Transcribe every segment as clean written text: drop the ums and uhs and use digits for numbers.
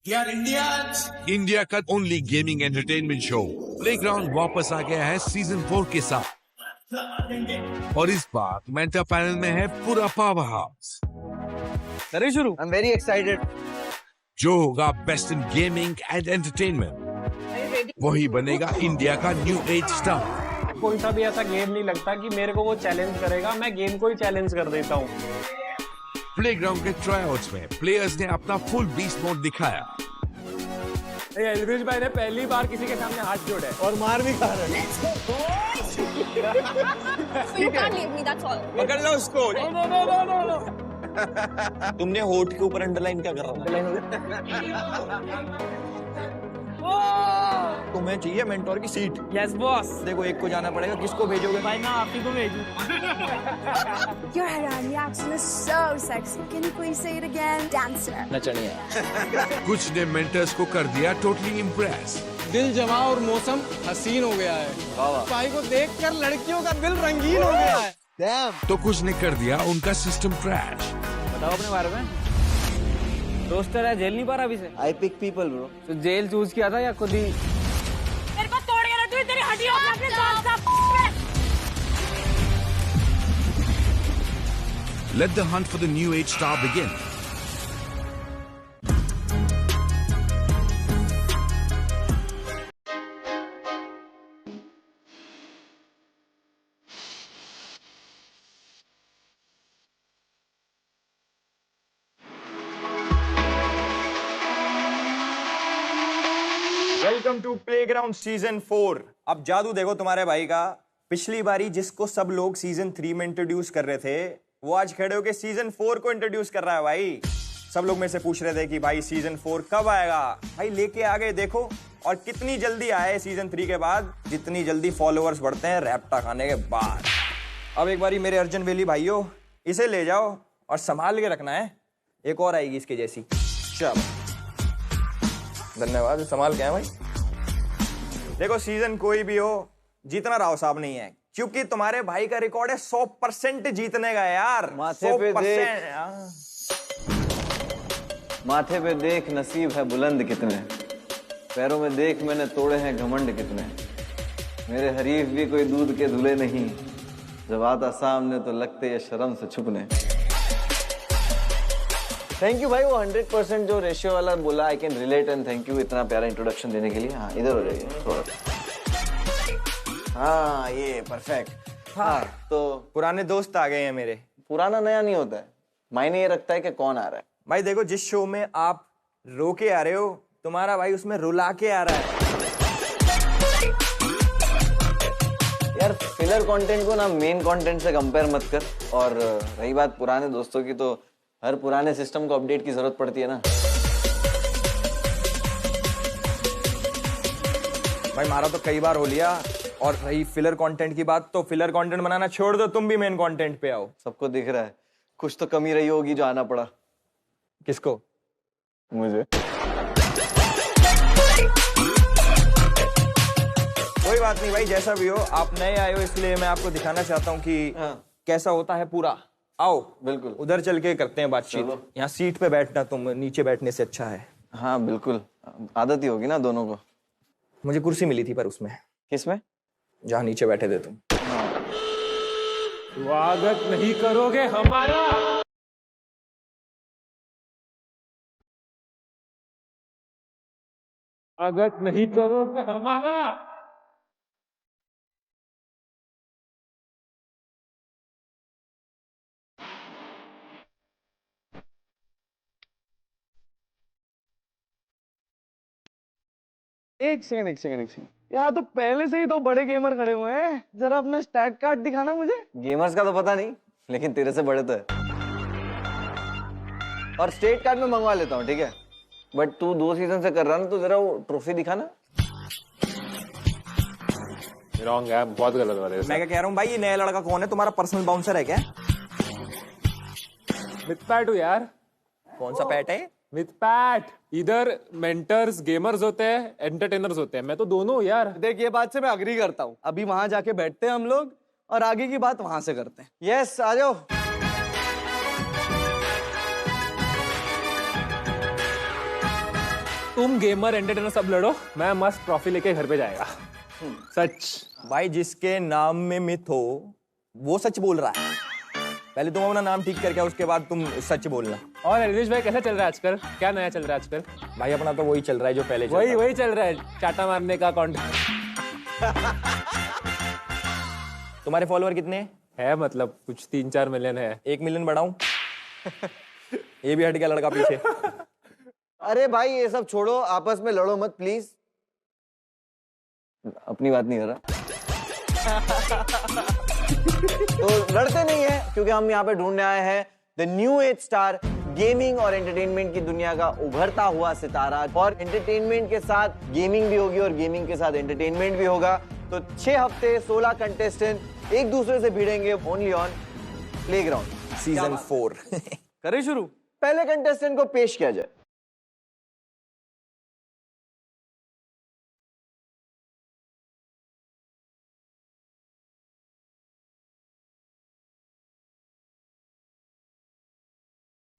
India का only gaming entertainment show playground वापस आ गया है सीजन 4 के साथ और इस बार मेंटर पैनल में है पूरा पावर हाउस। करें शुरू। I'm very excited. जो होगा best in gaming and entertainment वही बनेगा इंडिया का न्यू एज स्टार। कोई सा भी ऐसा गेम नहीं लगता कि मेरे को वो चैलेंज करेगा, मैं गेम को ही चैलेंज कर देता हूँ। प्लेग्राउंड के ट्रायआउट्स में प्लेयर्स ने अपना फुल बीस्ट मोड दिखाया। एलविश भाई ने पहली बार किसी के सामने हाथ जोड़ा है और मार भी खा रहे हैं। You can't leave me, that's all. पकड़ लो उसको। No. तुमने होठ के ऊपर अंडरलाइन क्या कर रहा था? तुम्हें चाहिए मेंटोर की सीट। Yes boss. देखो एक को जाना पड़ेगा, किसको भेजोगे? भाई मैं आप ही को भेजूं। Your Haran reaction is so sexy. Can you please say it again? Dancer. नचनिया। कुछ ने मेंटर्स को कर दिया टोटली इम्प्रेस। दिल जमा और मौसम हसीन हो गया है। भाई को देखकर लड़कियों का दिल रंगीन हो गया है। Damn. तो कुछ ने कर दिया उनका सिस्टम क्रैश। बताओ अपने बारे में। रोस्टर है, जेल नहीं पा रहा अभी से। I pick people, bro. तो जेल चूज किया था या खुद ही? मेरे को तोड़ के रख, तेरी हड्डियों में अपने दांत साफ। Let the hunt for the new age star begin. Welcome to playground season 4। अब जादू देखो तुम्हारे भाई का। पिछली बारी जिसको सब लोग सीजन 3 में इंट्रोड्यूस कर रहे थे, वो आज खड़े होके सीजन 4 को इंट्रोड्यूस कर रहा है। भाई सब लोग मेरे से पूछ रहे थे कि भाई सीजन 4 कब आएगा। भाई लेके आ गए देखो, और कितनी जल्दी आए सीजन 3 के बाद, जितनी जल्दी फॉलोअर्स बढ़ते हैं रैप्टा खाने के बाद। अब एक बारी मेरे अर्जुन वेली भाइयों, इसे ले जाओ और संभाल के रखना है, एक और आएगी इसके जैसी। चलो धन्यवाद, संभाल के आए भाई। देखो सीजन कोई भी हो, जीतना राव साहब नहीं है, क्योंकि तुम्हारे भाई का रिकॉर्ड है 100% जीतने का यार। माथे पे 100%। माथे पे देख नसीब है बुलंद कितने, पैरों में देख मैंने तोड़े हैं घमंड कितने, मेरे हरीफ भी कोई दूध के धुले नहीं, जब आता सामने तो लगते ये शर्म से छुपने। थैंक यू भाई, वो 100% जो रेशियो वाला बोला, I can relate and thank you इतना प्यारा इंट्रोडक्शन देने के लिए। हाँ इधर हो जाइए थोड़ा। हाँ ये परफेक्ट। हाँ तो पुराने दोस्त आ गए हैं मेरे। पुराना नया नहीं होता है, मायने ये रखता है कि कौन आ रहा है। भाई देखो जिस शो में आप रो के आ रहे हो, तुम्हारा भाई उसमें रुला के आ रहा है। यार फिलर कंटेंट को ना मेन कंटेंट से कंपेयर मत कर। और रही बात पुराने दोस्तों की, तो हर पुराने सिस्टम को अपडेट की जरूरत पड़ती है ना। भाई मारा तो कई बार हो लिया, और रही फिलर कंटेंट की बात, तो फिलर कंटेंट बनाना छोड़ दो, तुम भी मेन कंटेंट पे आओ। सबको दिख रहा है कुछ तो कमी रही होगी जो आना पड़ा। किसको? मुझे। कोई बात नहीं भाई, जैसा भी हो, आप नए आए हो इसलिए मैं आपको दिखाना चाहता हूँ कि कैसा होता है पूरा। आओ बिल्कुल, उधर चल के करते हैं बातचीत। चलो। यहाँ सीट पे बैठना तुम नीचे बैठने से अच्छा है। हाँ बिल्कुल, आदत ही होगी ना दोनों को। मुझे कुर्सी मिली थी पर उसमें, किसमें? जहाँ नीचे बैठे थे तुम। स्वागत नहीं करोगे हमारा? स्वागत नहीं करोगे हमारा? एक सेकंड। यहाँ तो पहले से ही तो बड़े गेमर खड़े हुए हैं, जरा अपना स्टैट कार्ड दिखाना मुझे। गेमर्स का तो पता नहीं, लेकिन तेरे से बड़े तो है। और स्टेट कार्ड में मंगवा लेता हूँ, ठीक है, बट तू 2 सीजन से कर रहा ना, तो जरा वो ट्रॉफी दिखाना। रॉन्ग है, बहुत गलत हो रहा है। मैं क्या कह रहा हूँ भाई, ये नया लड़का कौन है? तुम्हारा पर्सनल बाउंसर है क्या? विथ पैट हो यार। कौन सा पैट है? With PAT. इधर मेंटर्स गेमर्स होते हैं, एंटरटेनर्स होते हैं, मैं तो दोनों हूँ यार। देख ये बात से मैं अग्री करता हूँ। अभी वहां जाके बैठते हैं हम लोग और आगे की बात वहां से करते हैं। यस आ जाओ। तुम गेमर एंटरटेनर सब लड़ो, मैं मस्त ट्रॉफी लेके घर पे जाएगा। सच। भाई जिसके नाम में मिथ हो वो सच बोल रहा है। पहले तुम अपना नाम ठीक करके उसके बाद तुम सच बोलना। और रजनीश भाई कैसा चल रहा है आजकल? क्या नया चल रहा है आजकल? भाई अपना तो वही चल रहा है जो पहले वही चल रहा है, चाटा मारने का कॉन्टेंट। तुम्हारे फॉलोअर कितने है? मतलब कुछ 3-4 मिलियन है। 1 मिलियन बढ़ाऊं? ये भी हट गया लड़का पीछे। अरे भाई ये सब छोड़ो, आपस में लड़ो मत प्लीज। अपनी बात नहीं कर रहा। तो लड़ते नहीं है क्योंकि हम यहाँ पे ढूंढने आए हैं the new age star, gaming और एंटरटेनमेंट की दुनिया का उभरता हुआ सितारा। और एंटरटेनमेंट के साथ गेमिंग भी होगी और गेमिंग के साथ एंटरटेनमेंट भी होगा। तो 6 हफ्ते 16 कंटेस्टेंट एक दूसरे से भिड़ेंगे ओनली ऑन प्लेग्राउंड सीजन 4। करें शुरू? पहले कंटेस्टेंट को पेश किया जाए।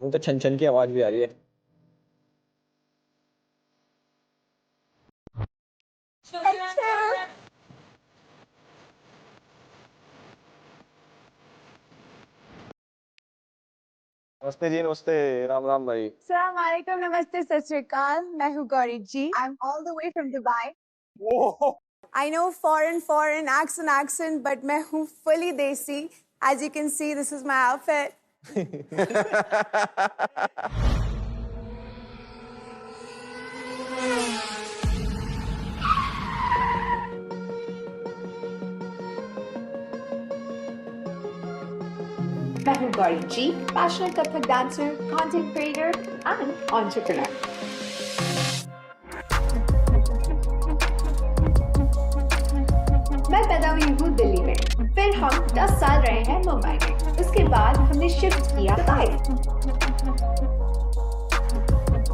तो छन छन की आवाज भी आ रही है। नमस्ते जी, नमस्ते। राम राम भाई। अस्सलाम वालेकुम, नमस्ते, सत श्री अकाल। मैं हूँ गौरी जी। I'm all the way from Dubai. I know foreign accent, but मैं हूँ fully desi. As you can see, this is my outfit. मैं हूँ गौरी जी, passionate Kathak dancer, content creator and entrepreneur. मैं पैदा हुई हूँ दिल्ली में, फिर हम 10 साल रहे हैं मुंबई में, उसके बाद हमने शिफ्ट किया दुबई।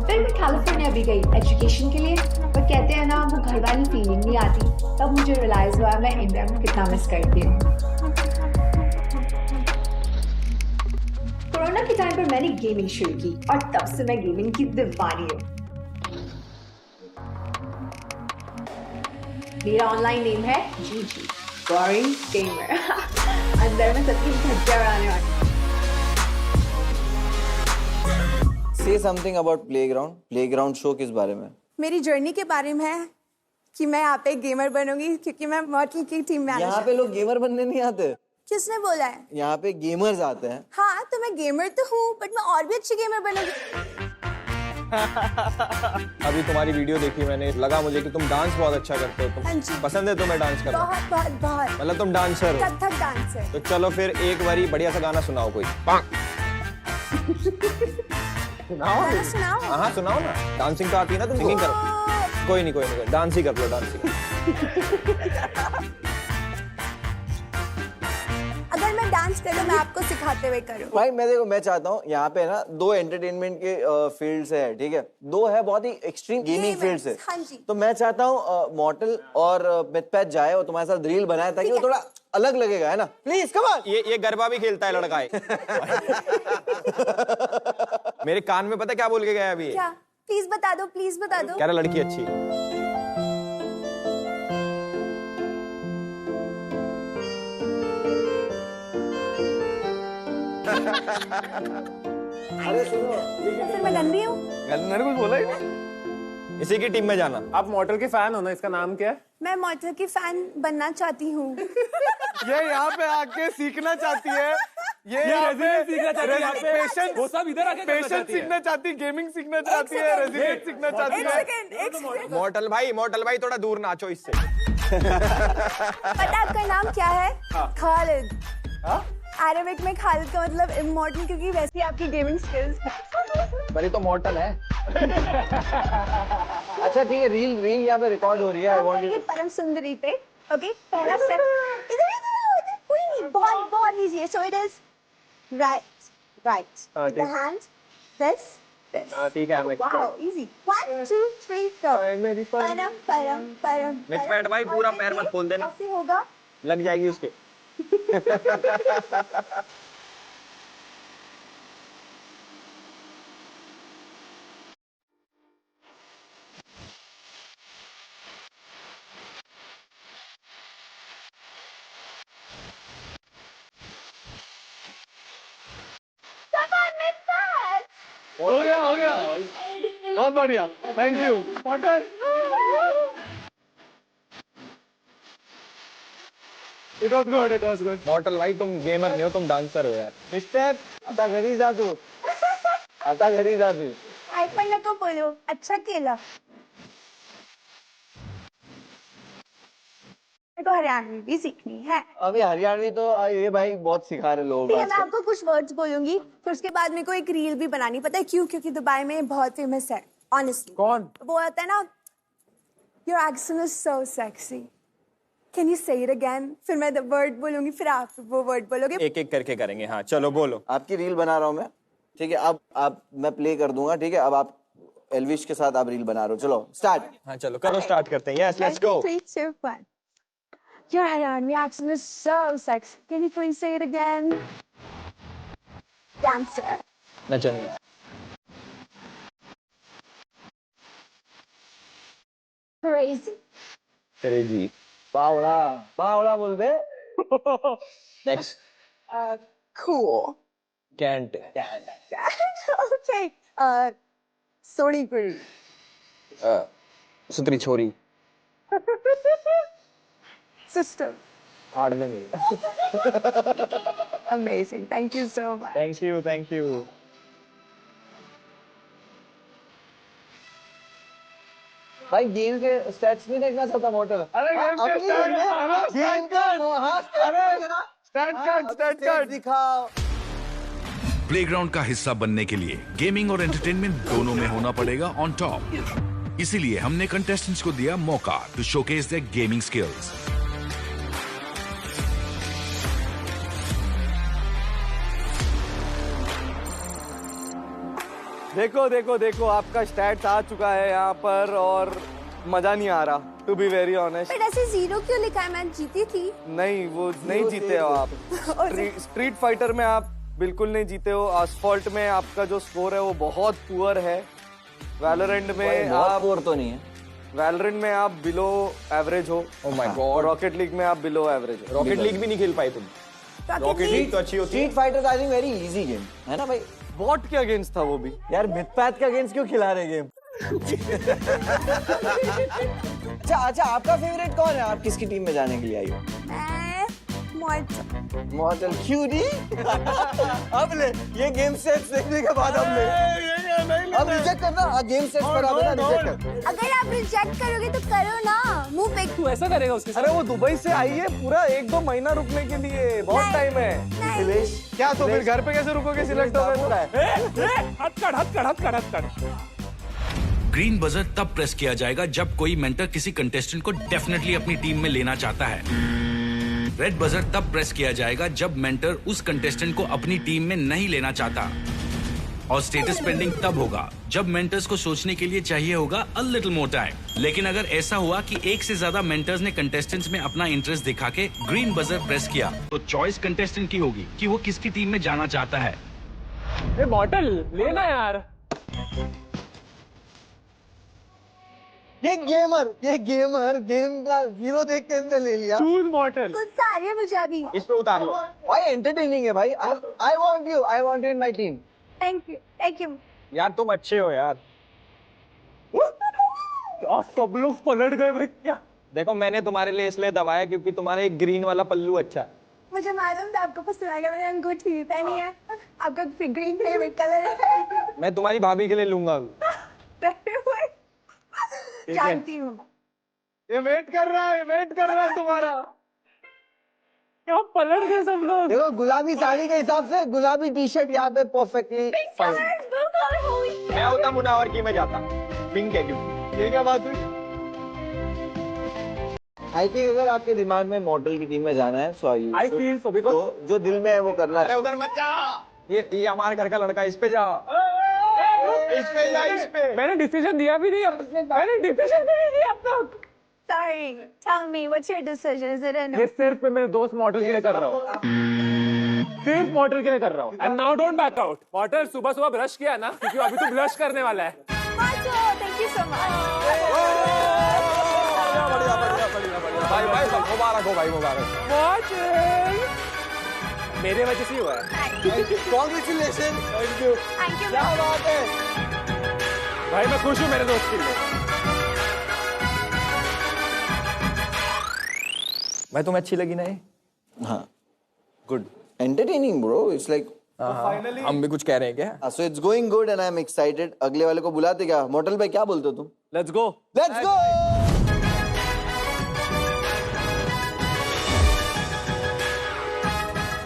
फिर मैं कैलिफोर्निया भी गई एजुकेशन के लिए, पर कहते हैं ना वो घर वाली फीलिंग नहीं आती। तब मुझे रियलाइज हुआ मैं इंडिया में कितना मिस करती हूँ। कोरोना के टाइम पर मैंने गेमिंग शुरू की और तब से मैं गेमिंग की दीवानी हूँ। मेरा ऑनलाइन नेम है जीजी, गौरी गेमर। अंदर में सबकी धज्जियां उड़ाने वाली। से something about playground. Playground show किस बारे में? मेरी जर्नी के बारे में है कि मैं यहाँ पे गेमर बनूंगी क्योंकि मैं मॉडल की टीम में आना यहाँ पे लोग गेमर बनने नहीं आते। किसने बोला है? यहाँ पे गेमर्स आते हैं। हाँ तो मैं गेमर तो हूँ, बट मैं और भी अच्छी गेमर बनूंगी। अभी तुम्हारी वीडियो देखी मैंने, लगा मुझे कि तुम डांस बहुत अच्छा करते हो। हाँ तुम जी। पसंद है तुम्हें डांस करना? बहुत बहुत बहुत। मतलब तुम डांसर हो? कथक डांसर। तो चलो फिर एक बारी बढ़िया सा गाना सुनाओ कोई। सुनाओ। गाना सुनाओ। हाँ सुनाओ ना। डांसिंग तो आती है ना, तुम सिंगिंग करो। कोई नहीं डांस ही कर लो, डांस ही। अगर मैं डांस करूँ मैं आपको सिखाते हुए करूँ। भाई मैं चाहता हूँ यहाँ पे ना 2 एंटरटेनमेंट के फील्ड्स है, ठीक है? 2 है बहुत ही एक्सट्रीम गेमिंग फील्ड्स है। हाँ जी। तो मैं चाहता हूँ मॉडल और मिथपैथ जाए और तुम्हारे साथ रील बनाए ताकि वो थोड़ा अलग लगेगा, है ना? Please come on. ये गरबा भी खेलता है लड़का है। मेरे कान में पता क्या बोल के गया अभी? क्या? प्लीज बता दो, प्लीज बता दो। कह रहा लड़की अच्छी। अरे सुनो, तो फिर मैं गंदी हूँ? मैंने कुछ बोला ही नहीं। इसी की टीम में जाना। आप मॉडल के फैन हो ना, इसका नाम क्या है? मैं मॉडल की फैन बनना चाहती हूँ। ये यहाँ पे आके सीखना चाहती है। ये यहाँ पे सीखना चाहती है, यहाँ पे पेशेंस, वो सब इधर आके करना पेशेंस चाहती है। सीखना चाहती है, गेमिंग सीखना चाहती है, रेजिडेंट सीखना चाहती एक है। सेकेंड, एक सेकेंड। मॉडल भाई थोड़ा दूर नाचो इससे। पता आपका नाम क्या है? खालिद। अरबिक में खालिद का मतलब इमॉर्टल, क्योंकि वैसे आपकी गेमिंग स्किल्स। मेरी तो मॉडल है। अच्छा ठीक है, रील यहाँ पे रिकॉर्ड हो रही है। I want you. परम सुंदरी पे, ओके? पहला स्टेप इधर कोई नहीं, बहुत बहुत इजी है। So it is right the hand this ठीक है, वाओ इजी 1 2 3 गो। परम परम परम। मिथपैथ भाई पूरा पैर मत खोल देना, कैसे होगा? लग जाएगी उसके। हो गया बहुत बढ़िया thank you model it was good model भाई तुम गेमर नहीं हो तुम डांसर हो यार मिस्टर आता घरी जा तू आईफोन नको बोलो अच्छा केला तो हरियाणवी भी सीखनी है अभी हरियाणवी तो ये भाई बहुत सिखा रहे लोग ठीक है मैं आपको कुछ वर्ड्स बोलूंगी फिर उसके बाद मेरे को एक रील भी बनानी पता है क्यों क्योंकि दुबई में बहुत फेमस है ऑनेस्टली कौन वो आता है ना your accent is so sexy can you से इट अगेन फिर मैं वर्ड बोलूंगी फिर आप वो वर्ड बोलोगे एक एक करके करेंगे हाँ चलो बोलो आपकी रील बना रहा हूँ मैं, ठीक है? अब आप मैं प्ले कर दूंगा, ठीक है? अब आप एल्विश के साथ आप रील बना रहे हो, चलो स्टार्ट। हाँ चलो करो स्टार्ट करते हैं yes let's go 3, 2, 1 Your Hariyanvi accent is so sexy. Can you please say it again? Dancer. नचन Crazy. तेरे जी बावड़ा बोल दे next Cool. Can't Okay. Sorry, girl. सुतरी छोरी Sister. हार्ड में नहीं Amazing. Thank you so much. Thank you भाई गेम के स्टैट्स नहीं देखना चाहता मोटर अरे गेम का स्टार्ट कर दिखाओ प्लेग्राउंड का हिस्सा बनने के लिए गेमिंग और एंटरटेनमेंट दोनों में होना पड़ेगा ऑन टॉप। इसीलिए हमने कंटेस्टेंट्स को दिया मौका to showcase their gaming skills. देखो आपका स्टैट्स आ चुका है यहाँ पर और मजा नहीं आ रहा to be very honest. But ऐसे जीरो क्यों लिखा है? मैं जीती थी। नहीं वो नहीं जीते हो आप। स्ट्रीट फाइटर में आप बिल्कुल नहीं जीते हो। आसफॉल्ट में आपका जो स्कोर है वो बहुत पुअर है। वैलोरेंट में आप पुअर तो नहीं है। वैलोरेंट में आप बिलो एवरेज हो। Oh my God rocket league में आप बिलो एवरेज हो। रॉकेट लीग भी नहीं खेल पाए तुम। रॉकेट लीग तो अच्छी होती है। Street fighter I think very easy game है ना भाई। बॉट के अगेंस्ट था वो भी। यार मिथपैथ के अगेंस्ट क्यों खिला रहे गेम? अच्छा आपका फेवरेट कौन है? आप किसकी टीम में जाने के लिए आई हो? मॉर्टल क्यों नहीं? अब ले ये गेम सेट्स देखने के बाद अब ले। अब रिजेक्ट करना गेम सेट्स पर अब ना रिजेक्ट कर। अगर आप रिजेक्ट करोगे तो करो ना मुंह पे। तू ऐसा करेगा उसके साथ? अरे वो दुबई से आई है पूरा 1-2 महीना रुकने के लिए बहुत टाइम है। अखिलेश क्या तो फिर घर पे कैसे रुकोगे? सिलेक्ट हो गए हटकड़ ग्रीन बजर तब प्रेस किया जाएगा जब कोई मेंटर किसी कंटेस्टेंट को डेफिनेटली अपनी टीम में लेना चाहता है। रेड बजर तब प्रेस किया जाएगा जब मेंटर उस कंटेस्टेंट को अपनी टीम में नहीं लेना चाहता। और स्टेटस पेंडिंग तब होगा जब मेंटर्स को सोचने के लिए चाहिए होगा अ लिटिल मोर टाइम। लेकिन अगर ऐसा हुआ कि एक से ज्यादा मेंटर्स ने कंटेस्टेंट्स में अपना इंटरेस्ट दिखा के ग्रीन बजर प्रेस किया तो चॉइस कंटेस्टेंट की होगी कि वो किसकी टीम में जाना चाहता है। ए मॉडल लेना यार। ये गेमर गेम का हीरो देख के इनने ले लिया। चूज मॉडल गुस्सा आ रही है मुझे अभी। इस पे उतार लो। भाई एंटरटेनिंग है भाई। I want you in my team. Thank you यार तुम अच्छे हो यार। सब लोग पलट गए भाई क्या? देखो मैंने तुम्हारे लिए इसलिए दबाया क्योंकि तुम्हारा एक ग्रीन वाला पल्लू अच्छा है। मुझे मालूम था आपको पसंद आएगा। मैंने अंगूठी पहनी है। आपका ग्रीन फेवरेट कलर है। मैं तुम्हारी भाभी के लिए लूंगा। जानती हूँ। ये वेट कर रहा है तुम्हारा। क्या पलट गए सब लोग? देखो गुलाबी साड़ी के हिसाब से गुलाबी टी शर्ट यहाँ पे परफेक्टली फाइन। मैं होता मुनावर की में जाता। पिंक है क्यों? ये क्या बात हुई? आई थिंक अगर आपके दिमाग में मॉडल की टीम में जाना है सो आई फील सो बिकॉज़ तो जो दिल में है वो करना अरे है। उधर मत जा। ये हमारे घर का लड़का, इस पे जा। इस पे मैंने डिसीजन दिया भी नहीं अब तक। Sorry. Tell me, what's your decision? Is it a no? ये सिर्फ मेरे दोस्त मॉडल के लिए कर रहा हूँ। सिर्फ मॉडल के लिए कर रहा हूँ। And now don't back out. Model सुबह ब्रश किया ना क्योंकि अभी तो ब्लश करने वाला है। Macho, thank you so much. बढ़िया। भाई मुबारक हो भाई, मुबारक। मॉडल मेरे वजह से ही हुआ है। Congratulation. Thank you. Thank you. क्या बात है। भाई मैं खुश हूँ मेरे दोस्त के लिए। भाई तुम्हें अच्छी लगी ना ये? हाँ, good, entertaining bro, it's like finally हम भी कुछ कह रहे हैं क्या? So it's going good and I am excited. अगले वाले को बुलाते क्या? मोटल भाई क्या बोलते हो तुम? Let's go. Let's go.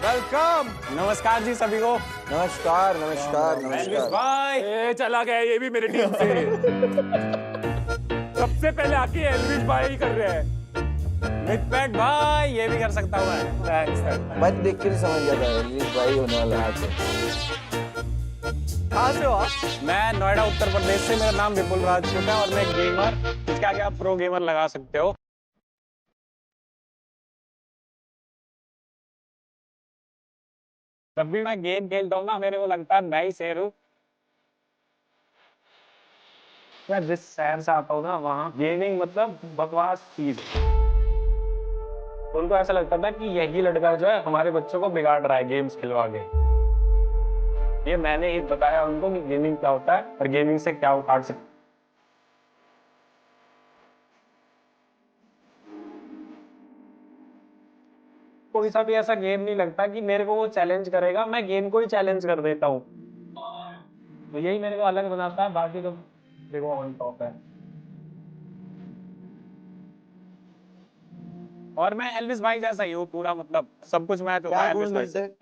Welcome. नमस्कार जी सभी को। नमस्कार नमस्कार नमस्कार। भाई ए, चला गया ये भी मेरी टीम से। सबसे पहले आके एल्विस भाई ही कर रहे हैं। मिथपैक भाई ये भी कर सकता हूँ मैं। थैंक्स। भाई देख के नहीं समझ गया था एल्विस भाई होने वाला है आज। कहाँ से हो आप? मैं नोएडा उत्तर प्रदेश से, मेरा नाम विपुल राजपूत है और मैं गेमर, इसके आगे आप प्रो गेमर लगा सकते हो। जब भी मैं गेम खेलता हूँ ना मेरे को लगता है मैं ही शेर हूँ। मैं जिस शहर से आता हूँ ना वहाँ गेमिंग मतलब बकवास चीज है। उनको ऐसा लगता था कि यही लड़का जो है हमारे बच्चों को बिगाड़ रहा है गेम्स खिलवा के। ये मैंने ही बताया उनको कि गेमिंग क्या होता है और गेमिंग से क्या उखाड़ सकते। कोई सा भी ऐसा गेम नहीं लगता कि मेरे को वो चैलेंज करेगा, मैं गेम को ही चैलेंज कर देता हूँ। तो यही मेरे को अलग बनाता है, बाकी तो देखो ऑन टॉप है। और मैं एल्विस भाई जैसा ही हूँ पूरा, मतलब सब कुछ मैं तो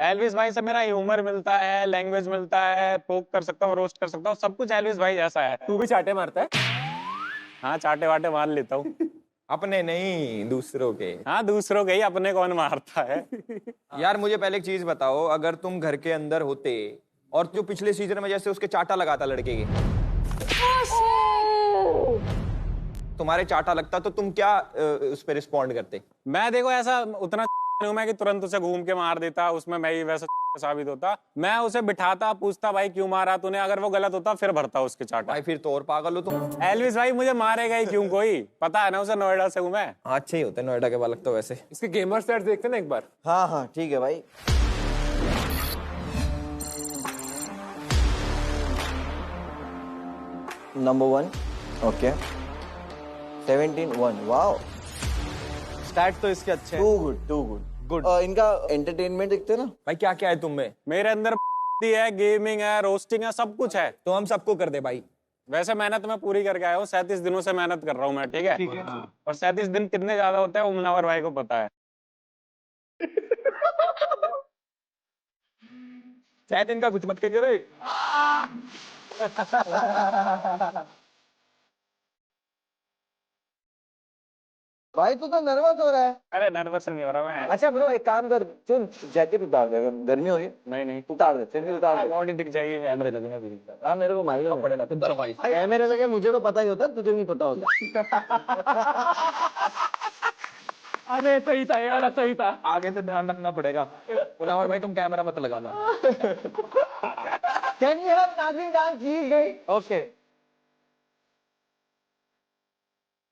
एल्विस भाई से मेरा ह्यूमर मिलता है, लैंग्वेज मिलता है, पोक कर सकता हूँ, रोस्ट कर सकता हूँ, सब कुछ एल्विस भाई जैसा है। तू भी चाटे मारता है? हाँ चाटे वाटे मार लेता हूँ। अपने नहीं, दूसरों के। हाँ दूसरों के ही, अपने कौन मारता है। यार मुझे पहले एक चीज बताओ, अगर तुम घर के अंदर होते और जो पिछले सीजन में जैसे उसके चाटा लगाता लड़के के, तुम्हारे चाटा लगता तो तुम क्या उस पर रिस्पॉन्ड करते? मैं देखो ऐसा उतना हूं मैं कि तुरंत उसे घूम के मार देता, उसमें मैं ही वैसा साबित होता। मैं उसे बिठाता, पूछता भाई क्यों मारा तूने, अगर वो गलत होता फिर भरता उसके चाटा। भाई फिर तो और पागल हो तुम। एल्विस भाई मुझे मारेगा ही क्यों, कोई पता है ना उसे, नोएडा से हूं मैं। अच्छे ही होते नोएडा के बालक तो वैसे। इसके गेमर स्टैट्स देखते ना एक बार। हाँ हाँ ठीक है भाई। Number 1 okay 17-1 wow. स्टैट तो इसके अच्छे हैं। Too good too good good. इनका एंटरटेनमेंट देखते ना भाई क्या क्या है तुम में? मेरे अंदर है, गेमिंग है, रोस्टिंग है, सब कुछ है। तो हम सबको कर दे भाई। वैसे मेहनत मैं पूरी करके आया हूँ, 37 दिनों से मेहनत कर रहा हूँ मैं, ठीक है। और 37 दिन कितने ज्यादा होते हैं वो मुनावर भाई को पता है। शायद इनका कुछ मत करिए रे। भाई तू तो नर्वस हो रहा है। अरे नर्वस नहीं हो रहा मैं। अच्छा ब्रो एक काम कर, चल जैकेट उतार दे, अगर गर्मी हो रही है। नहीं नहीं उतार दे, फिर भी उतार दे। बॉडी दिख जाएगी, कैमरे लगेगा भी। हाँ मेरे को मालूम पड़ेगा कैमरे लगे, मुझे तो पता ही होता, तुझे नहीं पता होता। अरे सही था यार, सही था। आगे से ध्यान रखना पड़ेगा। मुनावर भाई तुम कैमरा मत लगाना। कैन यू हैव नागिन डांस जी? ओके।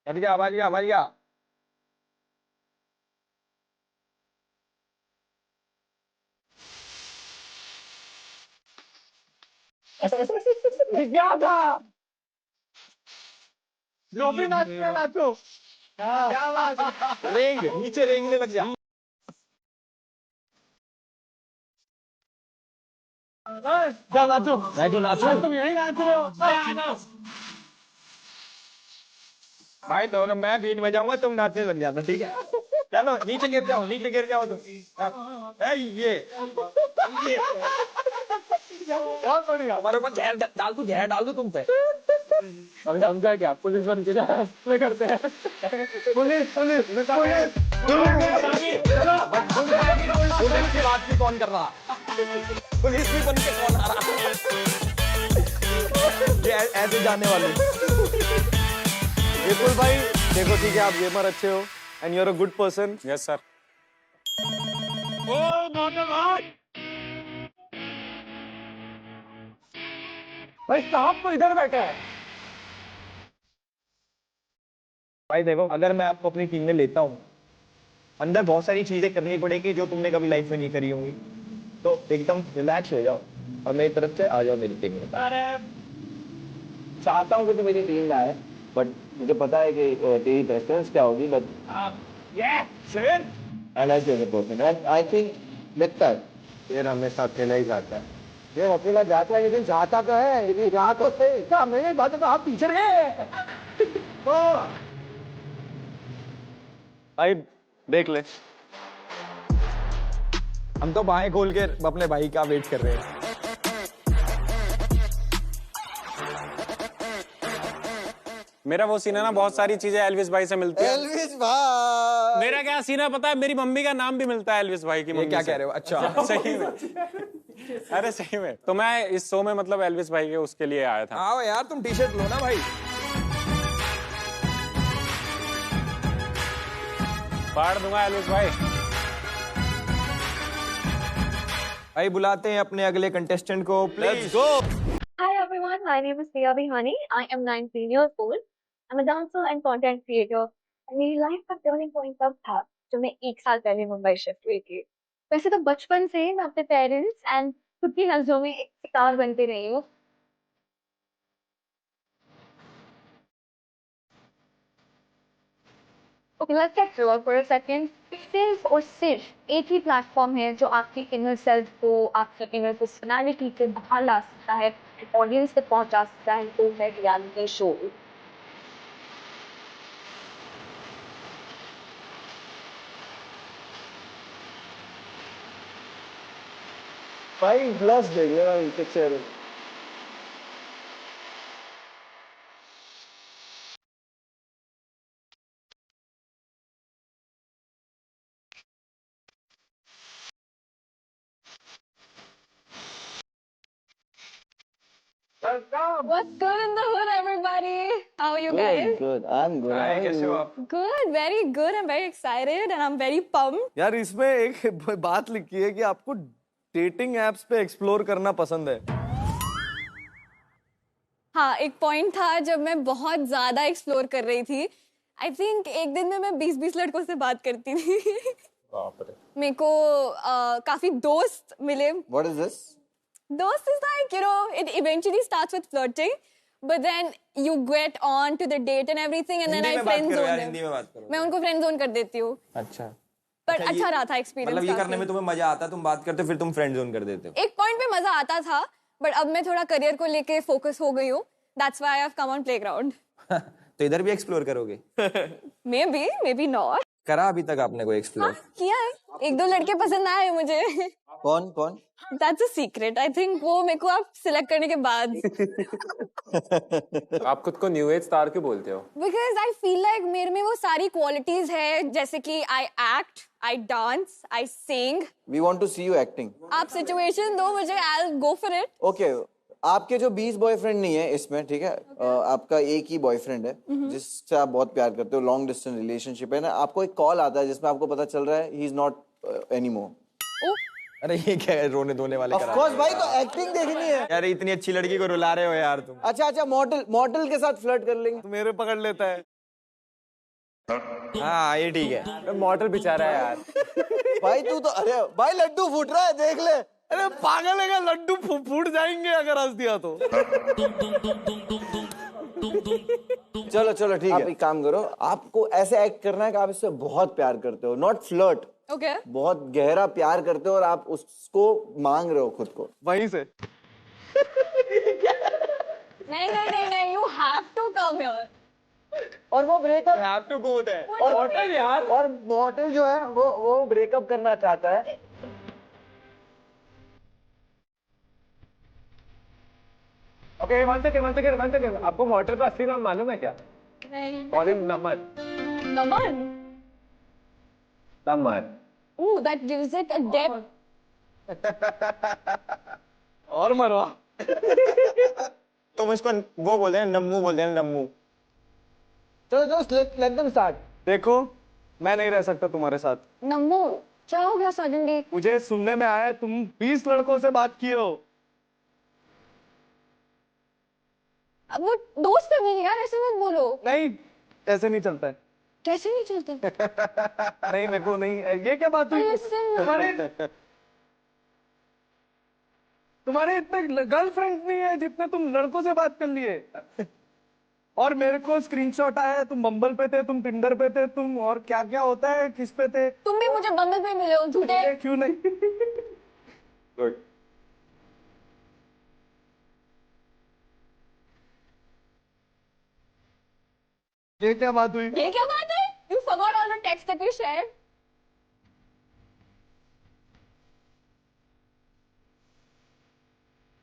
अरे आवाज आ। क्या था? जो भी नाचो। क्या बात है? रेंग नीचे रेंगने लग जा। क्या नाचो? तुम यही नाच रहे हो। भाई दोनों मैं बीट बजाऊंगा, तुम नाचने लग जाना, ठीक है? चलो नीचे गिर जाओ तुम। ये बहुत बढ़िया। हमारे ऊपर जहर डाल दो तुम पे। अभी हम क्या पुलिस बन के करते हैं। पुलिस की बात भी कौन कर रहा? पुलिस भी बन के कौन आ रहा? ये ऐसे जाने वाले। विपुल भाई देखो, ठीक है आप गेमर अच्छे हो and you are a good person. Yes sir. भाई साहब तो इधर बैठा है। भाई देखो, अगर मैं आपको अपनी टीम में लेता हूँ, अंदर बहुत सारी चीजें करनी पड़ेगी जो तुमने कभी लाइफ में नहीं करी होंगी। तो एकदम रिलैक्स हो जाओ और मेरी तरफ से आ जाओ मेरी टीम में। अरे चाहता हूँ कि तू मेरी टीम में आए, बट मुझे पता है कि तेरी प्रेफरेंस क्या होगी, बट आई थिंक लगता है ये हमेशा अकेला ही जाता है, ये अकेला जाता है लेकिन जाता तो है, ये जहाँ तो थे क्या मेरी बात तो आप पीछे रहे। भाई देख ले, हम तो बाहें खोल के अपने भाई का वेट कर रहे हैं। मेरा वो सीन है ना, बहुत सारी चीजें एल्विस भाई से मिलती है। एल्विस भाई, मेरा क्या सीन है पता है, मेरी मम्मी का नाम भी मिलता है एल्विस भाई की मम्मी क्या से। कह रहे हो? अच्छा सही में, अरे सही में। तो मैं इस शो में मतलब एल्विस भाई के उसके लिए आया था। आओ यार, तुम टी शर्ट लो ना भाई। फाड़ दूंगा एल्विस भाई। भाई बुलाते हैं अपने अगले कंटेस्टेंट को, let's please. Go. Hi everyone, my name is Priya Bihani. I am 19 years old. I'm a dancer and content creator. मेरी लाइफ का टर्निंग पॉइंट तब था जब मैं 1 साल पहले मुंबई शिफ्ट हुई थी। वैसे तो बचपन से मैं अपने पेरेंट्स एंड खुद की नजरों में एक स्टार बनते रही हूँ। Okay, let's get real for a second. सिर्फ और सिर्फ एक ही प्लेटफॉर्म है जो आपकी इनर सेल्फ को, आपकी इनर पर्सनालिटी से बाहर ला सकता है, ऑडियंस तक पहुंचा सकता है, तो है रियलिटी शो। भाई ग्लास देगा picture. What's good in the hood, everybody? How are you guys? Good, I'm good. हाय, कैसे हो आप? Good, very good. I'm very excited and I'm very pumped. यार इसमें एक बात लिखी है कि आपको डेटिंग एप्स पे एक्सप्लोर करना पसंद है। हाँ, एक पॉइंट था जब मैं बहुत ज्यादा एक्सप्लोर कर रही थी। आई थिंक एक दिन में मैं 20-20 लड़कों से बात करती थी। मेरे को काफी दोस्त मिले। What is this? Dost is like, you know, it eventually starts with flirting, but then you get on to the date and everything, and then Hindi I में बात friend करो यार, zone हिंदी them. में बात करो। मैं उनको फ्रेंड जोन कर देती हूँ, अच्छा, पर अच्छा रहा था एक्सपीरियंस। मतलब ये करने में तुम्हें मजा आता है, तुम बात करते हो फिर तुम फ्रेंड जोन कर देते हो। एक पॉइंट पे मजा आता था, बट अब मैं थोड़ा करियर को लेके फोकस हो गई हूँ। That's why I've come on playground. तो इधर भी एक्सप्लोर करोगे? Maybe not. करा अभी तक आपने कोई एक्सप्लोर? किया है, 1-2 लड़के पसंद आए मुझे। कौन? That's a secret. I think वो मेरे को आप सिलेक्ट करने के बाद। आप खुद को न्यू एज स्टार क्यों बोलते हो? Because I feel like मेरे में वो सारी क्वालिटीज है, जैसे कि I act, I dance, I sing. We want to see you acting. आप सिचुएशन दो मुझे, I'll go for it. Okay. आपके जो 20 बॉयफ्रेंड नहीं है इसमें, ठीक है? आपका एक ही बॉयफ्रेंड है जिससे आप बहुत प्यार करते हो, लॉन्ग डिस्टेंस रिलेशनशिप है ना, आपको एक कॉल आता है जिसमें आपको पता चल रहा है ही इज नॉट एनीमोर। अरे ये क्या है, रोने धोने वाले ऑफ करा कोर्स भाई, तो एक्टिंग देखनी है यार। इतनी अच्छी लड़की को रुला रहे हो यार तुम। अच्छा, मॉडल के साथ फ्लर्ट कर लेंगे। तो मेरे पकड़ लेता है। हाँ ये ठीक है। मॉडल बेचारा है यार। भाई तू तो, अरे भाई लड्डू फूट रहा है, देख ले। अरे पागल है क्या, लड्डू फूट जाएंगे अगर हंस दिया तो। चलो ठीक है, आप एक काम करो, आपको ऐसे एक्ट करना है कि आप इससे बहुत प्यार करते हो, नॉट फ्लर्ट। Okay. बहुत गहरा प्यार करते हो और आप उसको मांग रहे हो खुद को। वहीं से नहीं, you have to come here. और वो breakup have to go there. और मॉडल जो है वो ब्रेकअप करना चाहता है। Okay, one second. आपको मॉडल का असली नाम मालूम है क्या? नहीं। नमन। नमन। Ooh, that gives it a depth. और मरवा। तुम इसको वो बोलते हैं, नम्मू बोलते हैं, नम्मू। चलो let them start. देखो, मैं नहीं रह सकता तुम्हारे साथ। नम्मू, क्या हो गया सडनली? मुझे सुनने में आया तुम 20 लड़कों से बात किए हो। अब वो दोस्त है मेरी यार, ऐसे मत बोलो। नहीं, ऐसे नहीं चलता है। कैसे नहीं चलता? नहीं, मेरे को नहीं, ये क्या बात हुई? Listen. तुम्हारे इतने गर्लफ्रेंड नहीं है जितने तुम लड़कों से बात कर लिए। और मेरे को स्क्रीनशॉट आया है, तुम बम्बल पे थे, तुम टिंडर पे थे, तुम और क्या क्या होता है, किस पे थे? तुम भी मुझे बम्बल पे मिले हो झूठे। क्यों नहीं? गुड। ये क्या बात हुई? ये क्या बात है? You forgot all the text that we shared.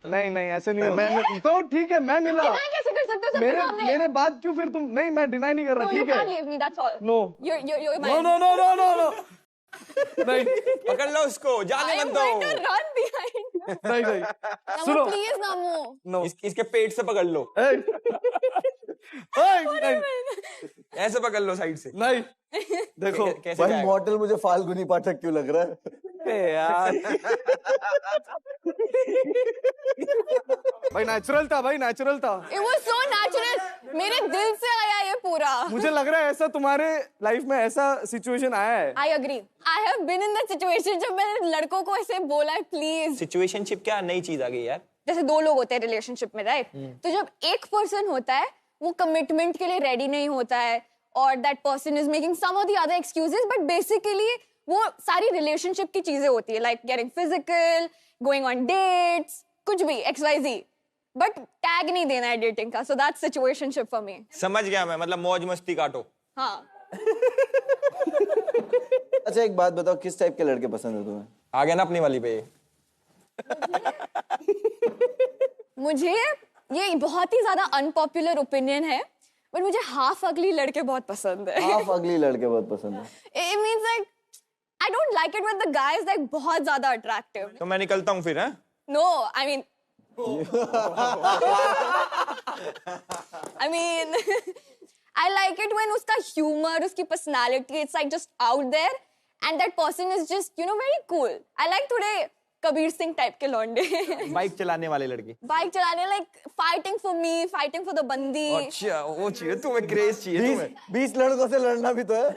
नहीं नहीं ऐसे नहीं मैं तो ठीक है मैं मिला। Deny कैसे कर सकते हो सबके मेरे सामने? मेरे बाद क्यों फिर तुम नहीं मैं डिनाई नहीं कर रहा No, you ठीक है। can't leave me. That's all. No You're no no no no no no नहीं पकड़ लो उसको, जाने मत I'm दो। going to run behind you. नहीं नहीं Namu, सुनो please, Namu. नो इसके पेट से पकड़ लो, नहीं ऐसे पकड़ लो साइड से। नहीं देखो कैसे भाई जाएगा? मॉडल मुझे फाल्गुनी पाठक क्यों लग रहा है? यार भाई नेचुरल था, भाई नेचुरल था। It was so natural. मेरे दिल से आया ये पूरा। मुझे लग रहा है ऐसा तुम्हारे लाइफ में ऐसा सिचुएशन आया है। I agree. I have been in that situation जब मैंने लड़कों को ऐसे बोला है प्लीज। सिचुएशनशिप क्या नई चीज आ गई यार। जैसे दो लोग होते हैं रिलेशनशिप में, राइट? तो जब एक पर्सन होता है वो कमिटमेंट के लिए रेडी नहीं होता है और that person is making some of the other excuses, but basically वो सारी रिलेशनशिप की चीजें होती है, like getting physical, going on dates, कुछ भी XYZ, बट टैग नहीं देना है डेटिंग का। So that's situationship for me. समझ गया मैं, मतलब मौज मस्ती काटो। हाँ। अच्छा एक बात बताओ, किस टाइप के लड़के पसंद है तुम्हें? आ गया ना अपनी वाली पे। मुझे ये बहुत ही ज्यादा अनपॉपुलर ओपिनियन है, बट मुझे हाफ अगली लड़के बहुत पसंद है। हाफ अगली लड़के बहुत पसंद है। It means like I don't like it when the guy is like बहुत ज्यादा attractive. तो मैं निकलता हूँ फिर, हैं? No, I mean I like it when उसका humor, उसकी personality, it's like just out there, and that person is just, you know, very cool. I like थोड़े कबीर सिंह टाइप के लौंडे। बाइक चलाने वाले लड़के। बाइक चलाने, like fighting for me, fighting for the बंदी। अच्छा वो चाहिए तुम्हें, क्रेज चाहिए तुम्हें। 20 लड़कों से लड़ना भी तो है।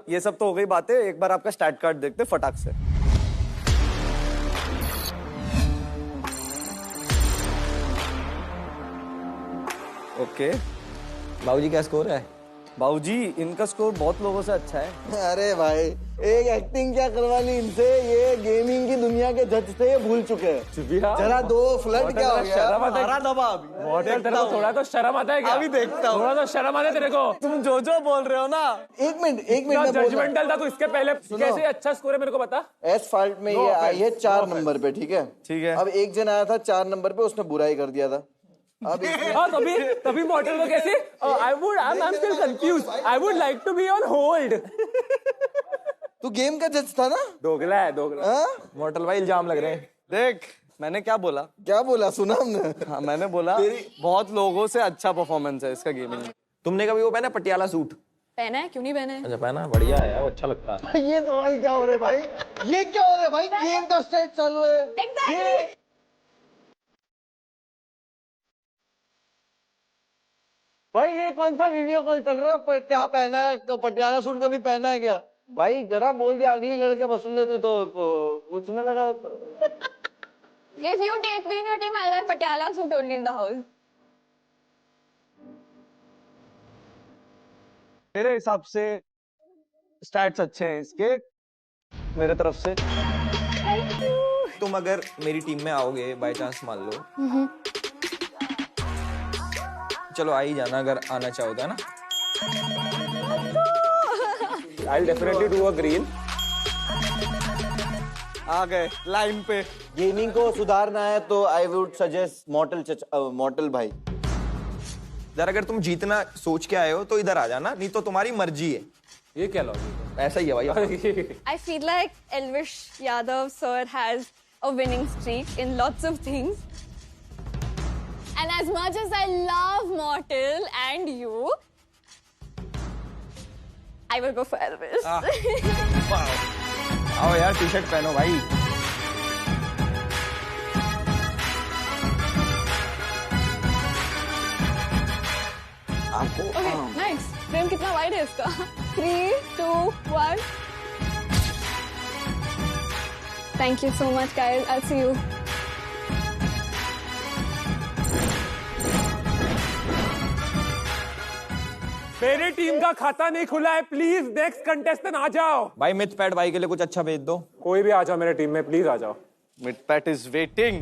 ये सब तो हो गई बातें, एक बार आपका स्टैट कार्ड देखते फटाक से। ओके बाबूजी क्या स्कोर है? बाबूजी इनका स्कोर बहुत लोगों से अच्छा है। अरे भाई एक एक्टिंग क्या करवानी इनसे, ये गेमिंग की दुनिया के जज थे, ये भूल चुके हैं। जरा दो फ्लड क्या हो गया? हमारा दबा अभी तेरे को थोड़ा तो शर्म आता है क्या? अभी देखता हूँ, थोड़ा तो शर्म आता है तेरे को। तुम जो बोल रहे हो ना, एक मिनट जजमेंटल था तू। इसके पहले कैसे अच्छा स्कोर है मेरे को बता। एसफाल्ट में ये आई है 4 नंबर पे, ठीक है? ठीक है। अब एक जन आया था 4 नंबर पे, उसने बुराई कर दिया था। अब हाँ तभी मॉडल को कैसे? I'm still confused. I would like to be on hold. तू गेम का जज था ना? दोगला है दोगला। मॉडल भाई इल्जाम लग रहे हैं। देख मैंने क्या बोला? क्या बोला सुना हमने? हाँ मैंने बोला बहुत लोगों से अच्छा परफॉर्मेंस है इसका गेमिंग में। तुमने कभी वो पहना पटियाला सूट? पहना है, क्यों नहीं पहना है? अच्छा पहना, बढ़िया है यार, अच्छा लगता है। ये तो भाई क्या हो रहा है भाई? ये क्या हो रहा है भाई? गेम तो स्टेज चालू है। भाई ये कौन सा वीडियो कॉल चल रहा है? क्या पहना है? तो पटियाला सूट कभी पहना है क्या? भाई जरा बोल दिया आगे लड़के पसंद है तो उसमें लगा। If you take me in your team, I'll wear Patiala suit only in the house. मेरे हिसाब से स्टैट्स अच्छे हैं इसके मेरे तरफ से। तुम अगर मेरी टीम में आओगे बाय चांस, मान लो, चलो आ ही जाना अगर आना चाहो तो, है ना? I'll definitely do a green. आ गए लाइन पे। गेमिंग को सुधारना है तो आई वुड सजेस्ट मॉडल भाई। जरा अगर तुम जीतना सोच के आए हो तो इधर आ जाना, नहीं तो तुम्हारी मर्जी है। ये क्या लॉजिक? ऐसा ही है भाई। I feel like Elvish Yadav sir has a winning streak in lots of things. And as much as I love Mortal and you, I will go for Elvish. आओ यार टी शर्ट पहनो भाई। Okay, nice. Frame कितना wide है इसका? 3, 2, 1. Thank you so much, guys. I'll see you. मेरी team का खाता नहीं खुला है, प्लीज नेक्स्ट कंटेस्टेंट आ जाओ। भाई मिथ पैट भाई के लिए कुछ अच्छा भेज दो। कोई भी आ जाओ मेरे टीम में, प्लीज आ जाओ। Midpat is waiting.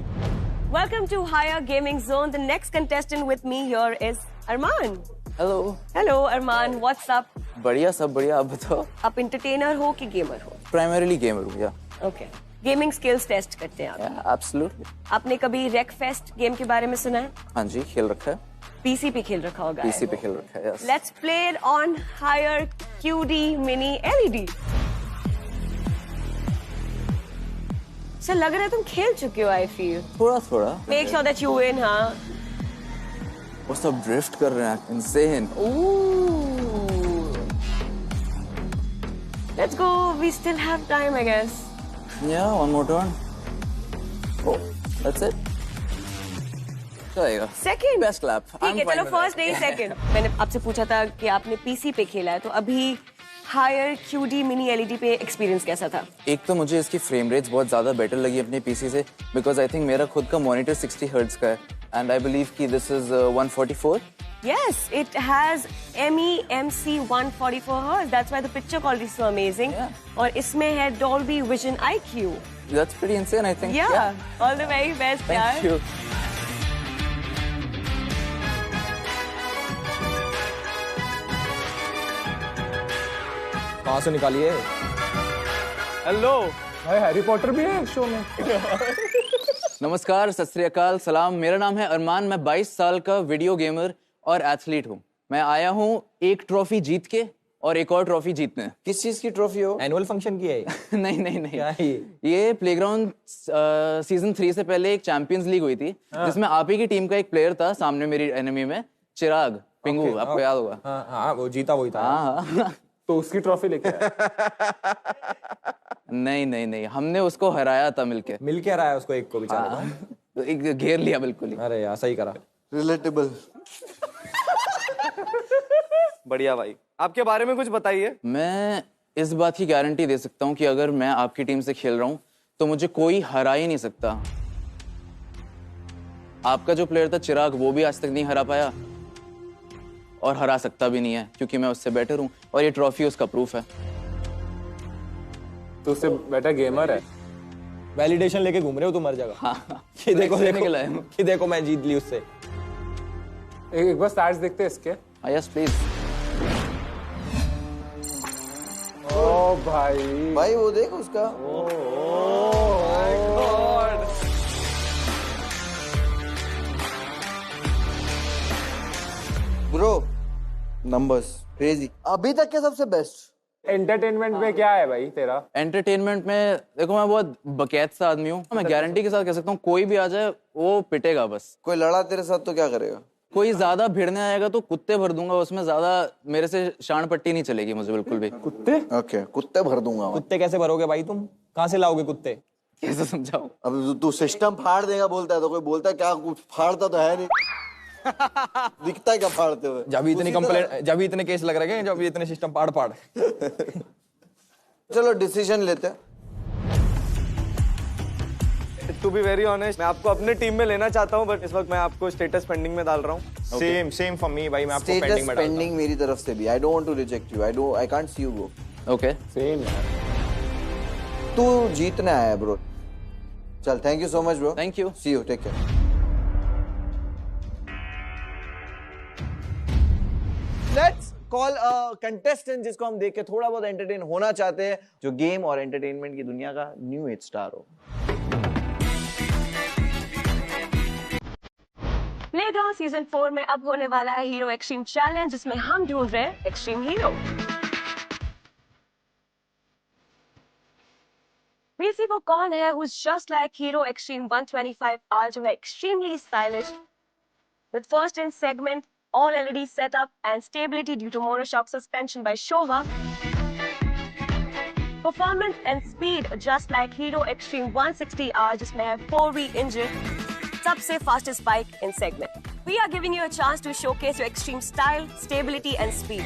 Welcome to Higher Gaming Zone. The next contestant with me here is Arman. Hello. Hello, Arman. What's up? बढ़िया, सब बढ़िया। आप बताओ। आप entertainer हो कि gamer हो? प्राइमरीली गेमर हूँ, या। Okay. Gaming skills test करते हैं आप। एब्सोल्युटली। आपने कभी Wreckfest गेम के बारे में सुना है? हाँ जी, खेल रखा है। PC पे खेल रखा होगा। पीसी पे खेल रखा है, yes. Let's play it on Higher QD Mini LED. Sir लग रहा है तुम खेल चुके हो, I feel. थोड़ा। Make sure that you win, हाँ? वो सब ड्रिफ्ट कर रहे हैं, insane. Ooh. Let's go. We still have time, I guess. Yeah, one more turn. Oh, that's it. चलेगा। Second. Best clap. ठीक है, चलो फर्स्ट नहीं सेकंड। मैंने आपसे पूछा था कि आपने पीसी पे खेला है, तो अभी हायर QD मिनी LED पे एक्सपीरियंस कैसा था? एक तो मुझे इसकी फ्रेम रेट्स बहुत ज्यादा बेटर लगी अपने पीसी से, बिकॉज आई थिंक मेरा खुद का मॉनिटर 60 हर्ट्ज का है, एंड आई बिलीव कि this is 144. Yes, it has MEMC 144 Hz. That's why the picture quality is so amazing. Yeah. और इसमें है Dolby Vision IQ. That's pretty insane, I think. Yeah. All the very best, यार। Thank you. कहाँ से निकालिए? Hello भाई, Harry Potter भी है शो में। नमस्कार, सत श्री अकाल, सलाम। मेरा नाम है अरमान। मैं 22 साल का वीडियो गेमर और एथलीट हूँ। मैं आया हूँ एक ट्रॉफी जीत के और एक और ट्रॉफी जीतने। किस चीज की ट्रॉफी हो? एनुअल फंक्शन की है? नहीं। क्या है ये प्लेग्राउंड सीजन 3 से पहले एक चैंपियंस लीग हुई थी, जिसमें आप ही की टीम का एक प्लेयर था सामने मेरी एनिमी में, चिराग पिंगू। आपको याद होगा? हाँ, वो जीता वही था। हाँ। तो उसकी ट्रॉफी लेके आया। नहीं, हमने उसको हराया था मिलके। मिलके रहा है उसको एक को बेचारा। तो एक घेर लिया बिल्कुल ही। अरे यार, सही करा। रिलेटेबल। बढ़िया भाई, आपके बारे में कुछ बताइए। मैं इस बात की गारंटी दे सकता हूँ कि अगर मैं आपकी टीम से खेल रहा हूँ तो मुझे कोई हरा ही नहीं सकता। आपका जो प्लेयर था चिराग, वो भी आज तक नहीं हरा पाया और हरा सकता भी नहीं है, क्योंकि मैं उससे बेटर हूँ और ये ट्रॉफी उसका प्रूफ है। तो उससे बेटर गेमर है। वैलिडेशन लेके घूम रहे हो तुम हर जगह। हाँ। कि देखो कि देखो मैं जीत ली उससे। एक बार स्टैट्स देखते हैं इसके। Yes please. ओ भाई वो देख उसका। Bro, numbers crazy. अभी तक के सबसे बेस्ट। एंटरटेनमेंट में क्या है भाई तेरा? एंटरटेनमेंट में देखो, मैं बहुत बकैत सा आदमी हूँ। मैं गारंटी के साथ कह सकता हूँ कोई भी आ जाए वो पिटेगा बस। कोई लड़ा तेरे साथ तो क्या करेगा? कोई ज्यादा भिड़ने आएगा तो कुत्ते भर दूंगा उसमें, ज्यादा मेरे से शान पट्टी नहीं चलेगी मुझे बिल्कुल भी। कुत्ते? ओके, कुत्ते भर दूंगा। कुत्ते कैसे भरोगे भाई तुम? कहाँ से लाओगे कुत्ते? कैसे समझाऊं? अब तू सिस्टम फाड़ देगा बोलता है, तो कोई बोलता है क्या? कुछ फाड़ता तो है नहीं। दिखता है क्या फाड़ते हुए? जब इतने केस लग रहे हैं, जब इतने सिस्टम पाड़। चलो डिसीजन लेते हैं। टू बी वेरी ऑनेस्ट, मैं आपको अपने टीम में लेना चाहता हूं, बट इस वक्त मैं आपको स्टेटस पेंडिंग में डाल रहा हूं। सेम फॉर मी भाई, मैं आपको स्टेटस पेंडिंग में डालता हूं। पेंडिंग मेरी तरफ से भी। I don't want to reject you. I can't see you go. Okay, same यार। तू जीतने आया है ब्रो। चल, thank you so much bro. Thank you. See you, take care. Let's call a contestant जिसको हम देख के थोड़ा बहुत एंटरटेन होना चाहते हैं, जो गेम और एंटरटेनमेंट की दुनिया का न्यू एज स्टार हो। प्लेग्राउंड सीजन 4 में अब होने वाला है हीरो एक्सट्रीम चैलेंज, जिसमें हम ढूंढ रहे हैं एक्सट्रीम हीरो। वैसे वो कौन है who's just like Hero Extreme 125R, जो है extremely stylish with first in segment all LED setup and stability due to monoshock suspension by Showa. Performance and speed just like Hero Extreme 160R, जिसमें है 4V engine, सबसे fastest bike in segment. We are giving you a chance to showcase your extreme style, stability and speed.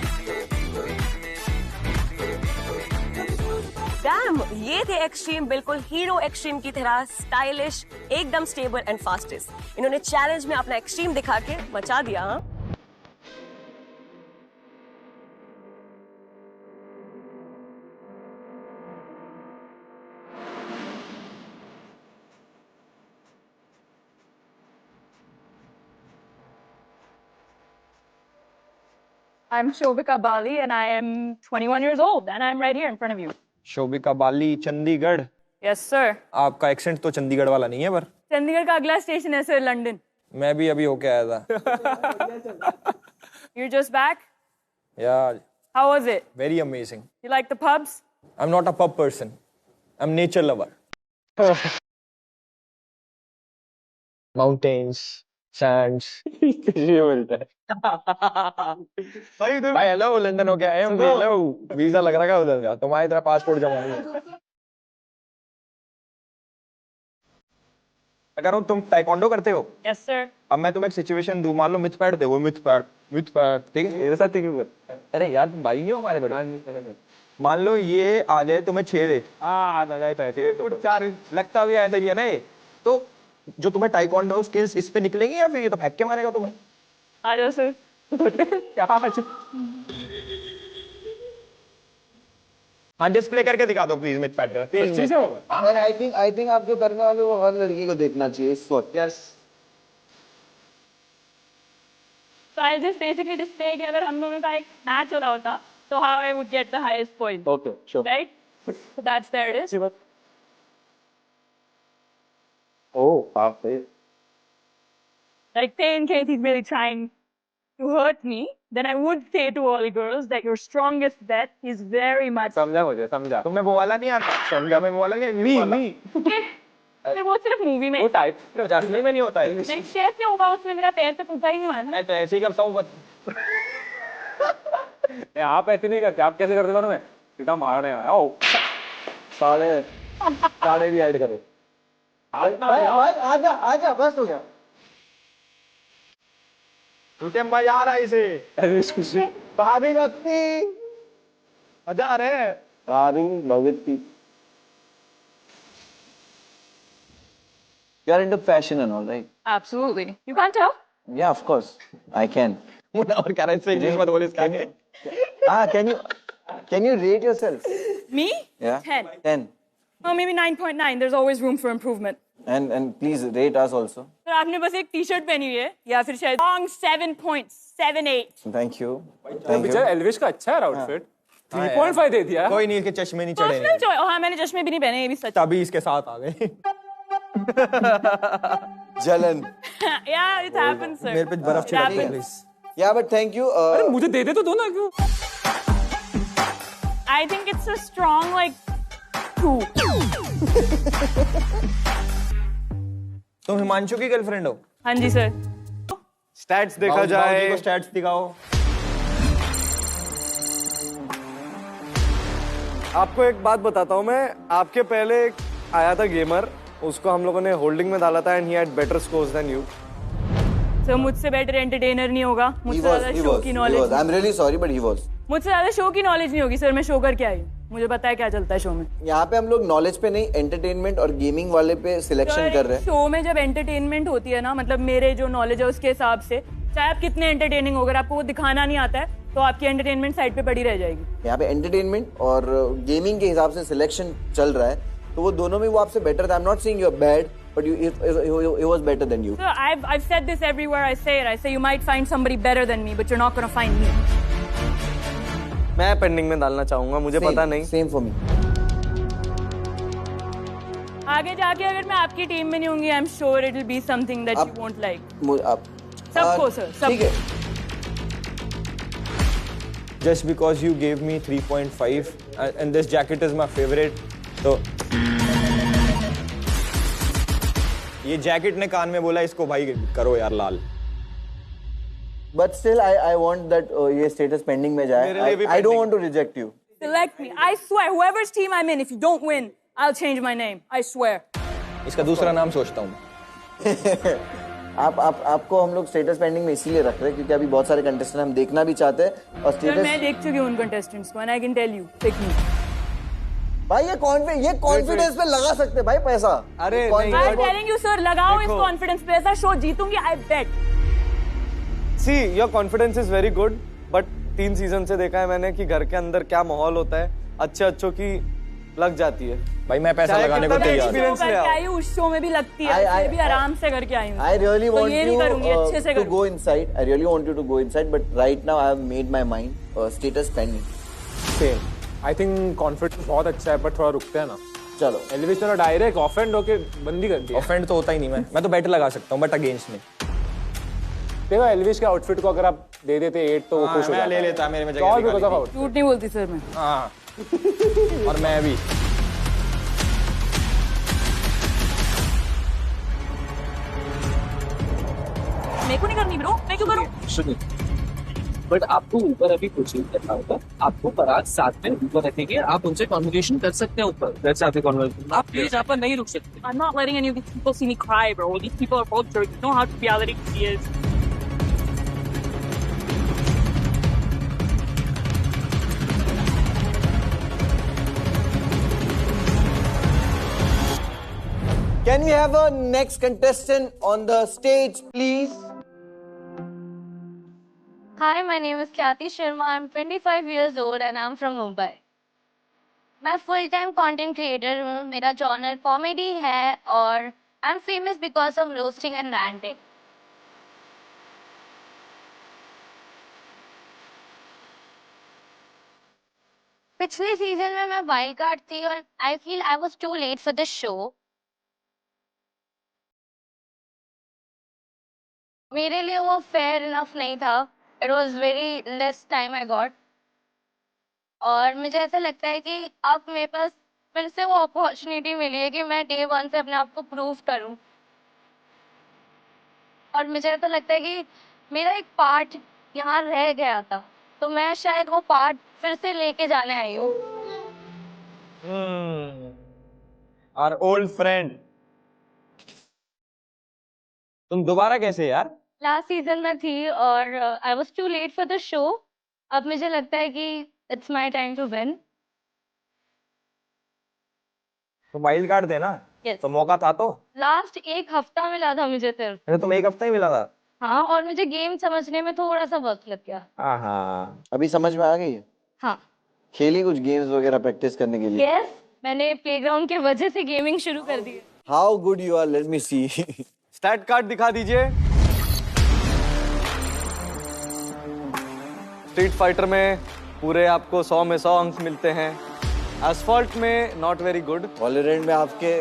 Dam, ये थे extreme, बिल्कुल hero extreme की तरह stylish, एकदम stable and fastest. इन्होंने चैलेंज में अपना एक्सट्रीम दिखा के मचा दिया। हाँ, I'm Shobika Bali and I am 21 years old and I'm right here in front of you. Shobhika Bali, Chandigarh. Yes, sir. आपका एक्सेंट तो चंडीगढ़ वाला नहीं है पर। चंडीगढ़ का अगला स्टेशन है सर, लंदन। मैं भी अभी होके आया था। You're just back? Yeah, How was it? very amazing. You like the pubs? I'm not a pub person. I'm nature lover. Mountains, sands. ये मिलता है। भाई हेलो, लंदन हो गया। हेलो, वीजा लग रहा है उधर का, तुम्हारी तरह पासपोर्ट जमा नहीं। अगर हो तुम टाइकोंडो करते हो? Yes, sir. अब मैं तुम्हें एक सिचुएशन दूं, मान लो मिथ पैड दे, वो मिथ पैड, ठीक है? मेरे साथ क्यों कर? अरे यार तुम भाई ही हो हमारे बड़े। मान लो ये आ जाए तुम्हें 6 दे, आ जाए तो 4 लगता भी ऐसा ही है ना ये। तो जो तुम्हें टाइकोंडो स्किल्स इस पे निकलेंगे या फिर ये तो फेंक के मारेगा तुम्हें? आ जाओ सर। क्या हाँ, डिस्प्ले करके दिखा दो please myth pad. I think आपके करने वाले वो हर लड़की को देखना चाहिए इस वक्त। Yes. So I'll just basically just say कि अगर हम लोगों का एक मैच हो रहा होता, तो how I would get the highest point. Okay, sure. Right? So that's there it is. Oh, half it. Like say in case he's really trying to hurt me, then I would say to all the girls that your strongest bet is very much. समझा मुझे, समझा। तुम्हें वो वाला नहीं आता? समझा मैं वो वाला नहीं। मी। फिर वो सिर्फ मूवी में। वो टाइप असली में नहीं होता है। नहीं कैसे होगा, उसमें मेरा पैर तो टूटा ही नहीं माना। मैं तो ऐसे ही करता हूँ। आप ऐसे नहीं करते, आप कैसे करते हो? मैं सीधा मारने आया। ओ साले भी ऐड करो। आजा बस हो गया। तुझे मजा आ रहा है इसे? भाभी भक्ति मजा आ रहा है। भाभी भक्ति। You are into fashion and all, right? Absolutely. You can't tell? Yeah, of course. I can. और क्या रहे इंग्लिश में बोले इसका आगे? Can you rate yourself? Me? Yeah. 10. 10. Oh, maybe 9.9. There's always room for improvement. And please rate us also. तो आपने बस एक टी-शर्ट पहनी हुई है या फिर शायद long 7 points, 7-8. Thank you. Thank you. Elvish का अच्छा है आउटफिट। 3.5 दे दिया। कोई नहीं, इसके चश्मे नहीं चढ़े। Personal choice. हाँ, मैंने चश्मे भी नहीं पहने, ये भी सच। तभी इसके साथ आ गए। जलन। Yeah, it happens, sir. मेरे पे बर्फ It छिड़क happens. दो please. Yeah, but thank you. अरे मुझे दे दे तो दो ना, क्यों? I think it's a strong like 2. तुम हिमांशु की गर्लफ्रेंड हो? हाँ जी सर। स्टैट्स देखा जाए। स्टैट्स दिखाओ। आपको एक बात बताता हूँ मैं, आपके पहले एक आया था गेमर, उसको हम लोगों ने होल्डिंग में डाला था and he had better scores than you. Sir मुझसे बेटर एंटरटेनर नहीं होगा, मुझसे ज्यादा शो की knowledge. I'm really sorry, but he was. मुझसे ज्यादा शो की नॉलेज नहीं होगी सर, मैं शो करके आई हूँ, मुझे पता है क्या चलता है शो में। यहाँ पे हम लोग नॉलेज पे नहीं, एंटरटेनमेंट और गेमिंग वाले पे सिलेक्शन कर रहे हैं। शो में जब एंटरटेनमेंट होती है ना, मतलब मेरे जो नॉलेज है उसके हिसाब से, चाहे आप कितने एंटरटेनिंग हो, अगर आपको वो दिखाना नहीं आता है तो आपकी एंटरटेनमेंट साइड पे पड़ी रह जाएगी। यहाँ पे एंटरटेनमेंट और गेमिंग के हिसाब से सिलेक्शन चल रहा है, तो वो दोनों में वो आपसे बेटर था। I am not saying you are bad, but he was better than you. So I've said this everywhere I say it. I say you might find somebody better than me, but you're not going to find me. मैं pending में डालना चाहूंगा, मुझे पता नहीं। Same for me. आगे जाके अगर मैं आपकी टीम में नहीं होंगी, I'm sure it will be something that you won't like. सबको सर, ठीक है। Just because you gave me 3.5 and this jacket is my favorite, तो ये जैकेट ने कान में बोला इसको भाई करो यार लाल। But still I want that ये status pending में जाए। I don't want to reject you. Select me. I swear, whoever's team I'm in, if you don't win, I'll change my name. I swear. इसका दूसरा नाम सोचता हूँ। आपको हम लोग स्टेटस पेंडिंग में इसीलिए रख रहे हैं क्योंकि अभी बहुत सारे कंटेस्टेंट हम देखना भी चाहते हैं और सर स्टेटस मैं देख चुकी हूँ उन कंटेस्टेंट्स को and I can tell you, pick me. भाई ये कॉन्फिडेंस पे लगा सकते हैं भाई पैसा। अरे नहीं, I'm telling you sir, लगाओ इस कॉन्फिडेंस पे, ऐसा शो जीतूंगी, I bet. See your confidence is very good, but 3 season से देखा है मैंने कि घर के अंदर क्या माहौल होता है, अच्छों की लग जाती है। भाई मैं पैसा लगाने को तैयार हूं। शो करके आई हूँ, उस शो में भी लगती है, फिर भी आराम से करके आई हूँ। I really want ये नहीं करूंगी, अच्छे you से to go inside. I really want you to go inside, but right now I have made my mind. Status pending. Same I think confidence बहुत अच्छा है, पर थोड़ा रुकते हैं ना। चलो एल्विश ने डायरेक्ट ऑफेंड होके बंदी कर दिया। ऑफेंड तो होता ही नहीं, मैं तो बेट लगा सकता हूँ बट अगेंस्ट में। देखो एल्विश के आउटफिट को अगर आप दे देते 8 तो वो खुश हो मैं जाता। ले लेता, मेरे में और भी जगह मतलब निकाली थी। झूठ नहीं बोलती सर मैं। हाँ और मैं भी। मेरे को नहीं करनी ब्रो, मैं क्यों करूँ? बट आपको ऊपर अभी कुछ नहीं करना होगा, आपको पराग साथ में ऊपर रखेंगे, आप उनसे कन्वर्सेशन कर सकते हैं ऊपर। दैट्स आपकी कन्वर्सेशन, आप प्लीज यहाँ पर नहीं रुक सकते। I'm not letting any of these people see me cry, bro. These people are both jerks. You know how reality is. Can we have a next contestant on the stage, please? Hi, my name is Khyati Sharma. I'm 25 years old and I'm from Mumbai. मैं full time content creator हूँ, मेरा genre comedy है और I am famous because of roasting and ranting. पिछले season में मैं wild card थी और I feel I was too late for the show. मेरे लिए वो फेयर इनफ नहीं था। It was very less time I got और मुझे ऐसा लगता है कि अब मेरे पास फिर से वो अपॉर्चुनिटी मिली है कि मैं डे 1 से अपने आप को प्रूव करूं और मुझे ऐसा लगता है कि मेरा एक पार्ट यहाँ रह गया था, तो मैं शायद वो पार्ट फिर से लेके जाने आई हूँ। Our old friend. तुम दोबारा कैसे यार? लास्ट सीजन में थी और I was too late for the show. अब मुझे लगता है कि it's my time to win. तो वाइल्ड कार्ड थे ना? Yes. तो मौका था तो? लास्ट एक हफ्ता मिला था मुझे सिर्फ। अरे तुम्हें 1 हफ्ता ही मिला था? हाँ, और मुझे गेम समझने में थोड़ा सा वक्त लग गया। हाँ अभी समझ में आ गई है? हाँ। खेली कुछ गेम्स वगैरह प्रैक्टिस करने के लिए? यस, मैंने प्लेग्राउंड के वजह से गेमिंग शुरू कर दी। How good you are, let me see. Stat card दिखा दीजिए। स्ट्रीट फाइटर में पूरे आपको 100 में 100 अंक मिलते हैं। एसफॉल्ट में नॉट वेरी गुड। वॉलोरेंट में आपके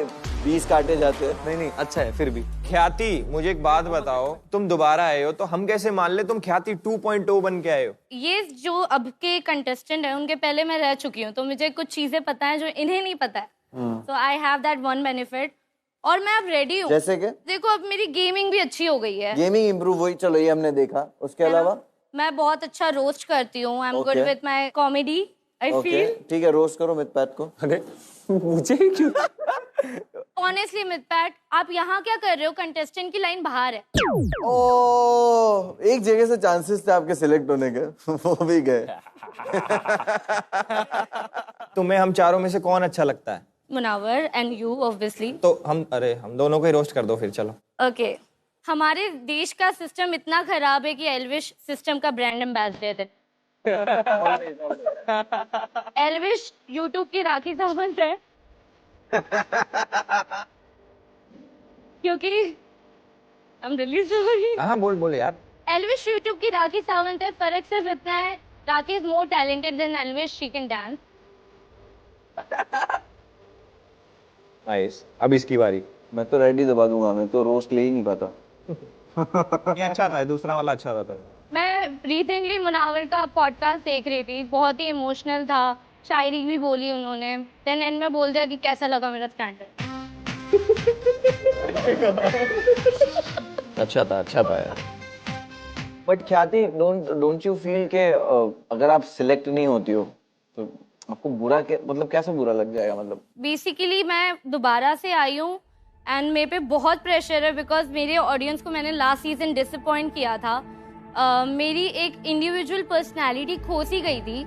20 काटे जाते हैं। नहीं अच्छा है फिर भी। ख्याति मुझे एक बात बताओ, तुम दोबारा आए हो तो हम कैसे मान ले तुम ख्याति 2.0 बन के आए हो? ये जो अब के कंटेस्टेंट है उनके पहले मैं रह चुकी हूँ, तो मुझे कुछ चीजें पता है जो इन्हें नहीं पता है। तो I have that one benefit और मैं अब रेडी हूँ। जैसे कि देखो अब मेरी गेमिंग भी अच्छी हो गई है। गेमिंग इम्प्रूव हुई, चलो ये हमने देखा। उसके अलावा मैं बहुत अच्छा रोस्ट करती हूँ। I am good with my comedy. I feel ठीक है, रोस्ट करो मिथपैट को। अरे मुझे क्यों? ऑनेस्टली मिथपैट, आप यहाँ क्या कर रहे हो? कंटेस्टेंट की लाइन बाहर है। ओ, एक जगह से चांसेस थे आपके सिलेक्ट होने के, वो भी गए। तुम्हें हम चारों में से कौन अच्छा लगता है? Munawar and you obviously. तो हम दोनों को ही रोस्ट कर दो फिर, चलो। ओके, हमारे देश का सिस्टम इतना खराब है कि एल्विश सिस्टम का ब्रांड एम्बेसडर है। एल्विश यूट्यूब की राखी सावंत है क्योंकि I'm really sorry. हाँ बोल यार। एल्विश यूट्यूब की राखी सावंत है। फर्क सिर्फ इतना है, Rakhi is more talented than Elvish, she can dance. Nice, अब इसकी बारी। मैं तो रेडी दबा दूंगा, मैं तो रोस्ट ले ही नहीं पाता। ये अच्छा था, दूसरा वाला अच्छा था। मैं रिसेंटली मुनावर का पॉडकास्ट देख रही थी, बहुत ही इमोशनल था, शायरी भी बोली उन्होंने। देन एंड में बोल दिया कि कैसा लगा मेरा स्टैंडर्ड। अच्छा था यार। बट ख्याति, डोंट यू फील के अगर आप सिलेक्ट नहीं होती हो तो आपको बुरा मतलब कैसे बुरा लग जाएगा? मतलब बेसिकली मैं दोबारा से आई हूँ एंड मेरे पे बहुत प्रेशर है बिकॉज मेरे ऑडियंस को मैंने लास्ट सीजन डिसअपॉइंट किया था। मेरी एक इंडिविजुअल पर्सनालिटी खो सी गई थी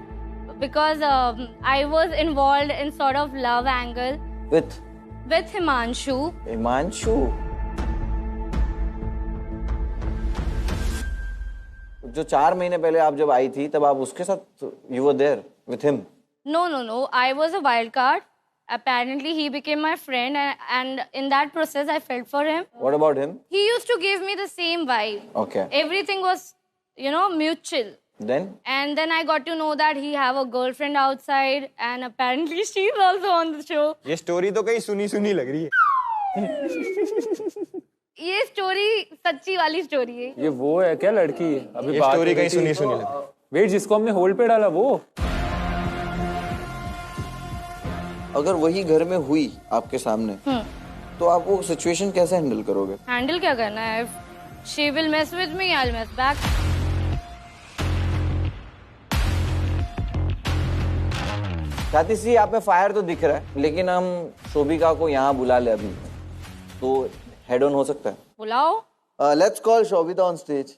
because I was involved in sort of love angle with Himanshu. Himanshu. जो 4 महीने पहले आप जब आई थी तब आप उसके साथ you were there with him? No. I was a wild card. Apparently, he became my friend, and in that process, I felt for him. What about him? He used to give me the same vibe. Okay. Everything was, mutual. Then? And then I got to know that he have a girlfriend outside, and apparently she's also on the show. ये story तो कहीं सुनी लग रही है। ये story सच्ची वाली स्टोरी है। ये वो है क्या लड़की? अभी ये स्टोरी कहीं सुनी लग रही है। वेट, जिसको हमने होल्ड पे डाला वो? अगर वही घर में हुई आपके सामने तो आप वो सिचुएशन कैसे हैंडल करोगे? हैंडल क्या करना है? She will mess with me, I'll mess back. ख्याति सी, आप में फायर तो दिख रहा है, लेकिन हम शोभिका को यहाँ बुला ले अभी, तो हेड ऑन हो सकता है। बुलाओ। Let's call Shobhita on stage.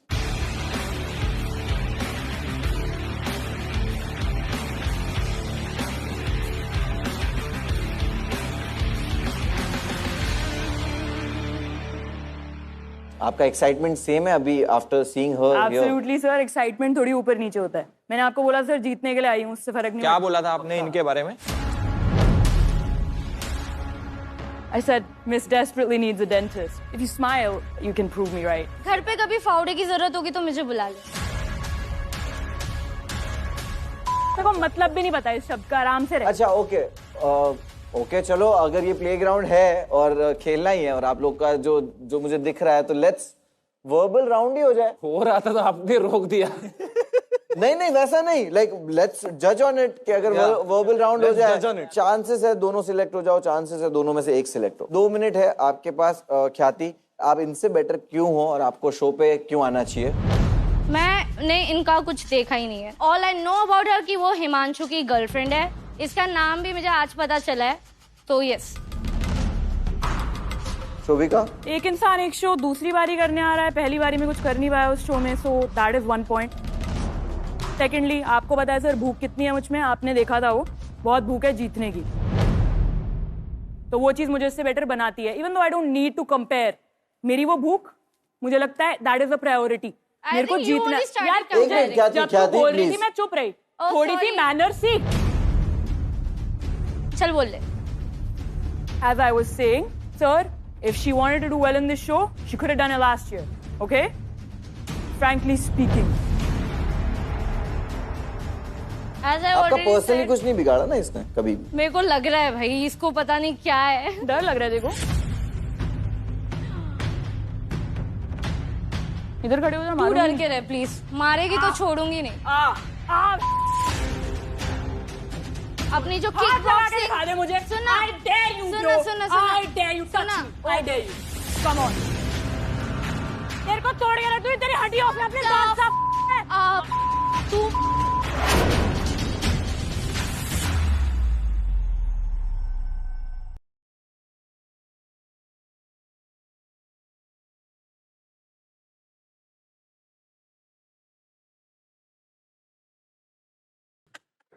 आपका एक्साइटमेंट सेम है अभी after seeing her? Absolutely sir, excitement थोड़ी ऊपर नीचे होता है। मैंने आपको बोला सर जीतने के लिए आई हूँ, उससे फर्क नहीं। क्या बोला था आपने इनके बारे में? I said Miss desperately needs a dentist. If you smile, you can prove me right. घर पे कभी फावड़े की जरूरत होगी तो मुझे बुला ले। देखो मतलब भी नहीं पता इस शब्द का, आराम से रहे। अच्छा ओके चलो, अगर ये प्लेग्राउंड है और खेलना ही है और आप लोग का जो मुझे दिख रहा है, तो लेट्स वर्बल राउंड ही हो जाए। हो रहा था तो आपने रोक दिया। नहीं वैसा नहीं, लाइक लेट्स जज ऑन इट कि अगर वर्बल राउंड हो जाए, चांसेस है दोनों सिलेक्ट हो जाओ, चांसेस है दोनों में से एक सिलेक्ट हो। 2 मिनट है आपके पास। ख्याति, आप इनसे बेटर क्यों हो और आपको शो पे क्यों आना चाहिए? मैंने इनका कुछ देखा ही नहीं है। All I know about her कि वो हिमांशु की गर्लफ्रेंड है। इसका नाम भी मुझे आज पता चला है, तो यस। शोभिका, एक इंसान एक शो दूसरी बारी करने आ रहा है, पहली बारी में कुछ कर नहीं पाया उस शो में, so that is 1 point. Secondly, आपको पता है सर भूख कितनी है मुझ में, आपने देखा था वो बहुत भूख है जीतने की, तो वो चीज मुझे इससे बेटर बनाती है। Even though I don't need to compare, मेरी वो भूख मुझे लगता है दैट इज अ प्रायोरिटी। मेरे को जीतना। यार जब तू बोल रही थी मैं चुप रही, थोड़ी सी मैनर सीख। चल बोल ले। As I was saying, sir, if she wanted to do well in this show, she could have done it last year. Okay? Frankly speaking. आपका पर्सनली कुछ नहीं बिगाड़ा ना इसने कभी भी? मेरे को लग रहा है भाई इसको पता नहीं क्या है। डर लग रहा है देखो। इधर खड़े हो जा। तू डर के रह प्लीज, मारेगी तो छोड़ूंगी नहीं। अपनी जो किक बॉक्सिंग दिखा दे मुझे। सुना, I dare you, bro. I dare you, touch me. I dare you. Come on. तेरे को तोड़ के रख दूँ, तेरी हड्डियों में अपने दांत साफ। तू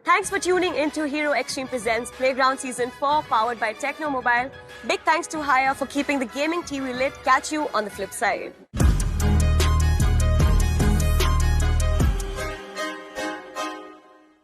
Thanks for tuning in to Hero Extreme Presents Playground Season 4, powered by Techno Mobile. Big thanks to Haya for keeping the gaming TV lit. Catch you on the flip side.